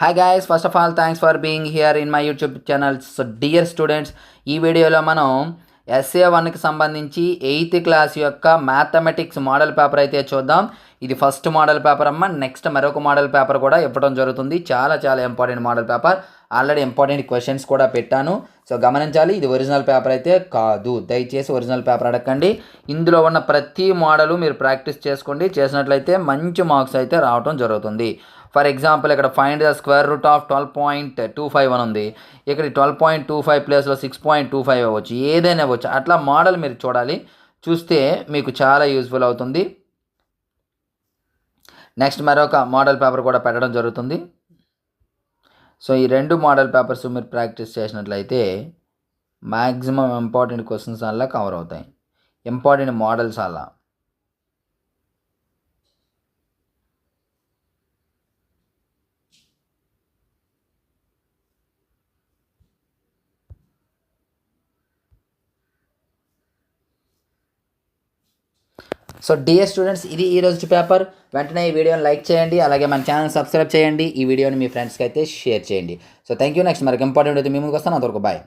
Hi guys, first of all thanks for being here in my YouTube channel. So dear students, ఈ వీడియోలో మనం SA1కి సంబంధించి 8th class యొక్క mathematics model paper అయితే చూద్దాం. ఇది ఫస్ట్ మోడల్ పేపర్ అమ్మ. నెక్స్ట్ మరొక మోడల్ పేపర్ కూడా ఇవ్వడం జరుగుతుంది. చాలా చాలా important model paper. Already important questions కూడా పెట్టాను. సో గమనించాలి, ఇది ఒరిజినల్ పేపర్ అయితే కాదు. దయచేసి ఒరిజినల్ పేపర్ అడగండి. ఇందులో ఉన్న ప్రతి మోడలు మీరు ప్రాక్టీస్ చేసుకోండి. చేసినట్లయితే మంచి మార్క్స్ అయితే రావడం జరుగుతుంది. ఫర్ ఎగ్జాంపుల్, ఇక్కడ find the square root of 12.25 అని ఉంది. ఇక్కడ 12.25 ప్లేస్లో 6.25 అవ్వచ్చు, ఏదైనా అవ్వచ్చు. అట్లా మోడల్ మీరు చూడాలి. చూస్తే మీకు చాలా యూజ్ఫుల్ అవుతుంది. నెక్స్ట్ మరొక మోడల్ పేపర్ కూడా పెట్టడం జరుగుతుంది. సో ఈ రెండు మోడల్ పేపర్స్ మీరు ప్రాక్టీస్ చేసినట్లయితే మ్యాక్సిమం ఇంపార్టెంట్ క్వశ్చన్స్ అలా కవర్ అవుతాయి, ఇంపార్టెంట్ మోడల్స్ అలా. సో డియర్ స్టూడెంట్స్, ఇది ఈరోజు పేపర్. వెంటనే ఈ వీడియోని లైక్ చేయండి, అలాగే మన ఛానల్ సబ్స్క్రైబ్ చేయండి. ఈ వీడియోని మీ ఫ్రెండ్స్కి అయితే షేర్ చేయండి. So thank you. నెక్స్ట్ మరికి ఇంపార్టెంట్ అయితే మీ ముందుకు వస్తాను. అంతవరకు బాయ్.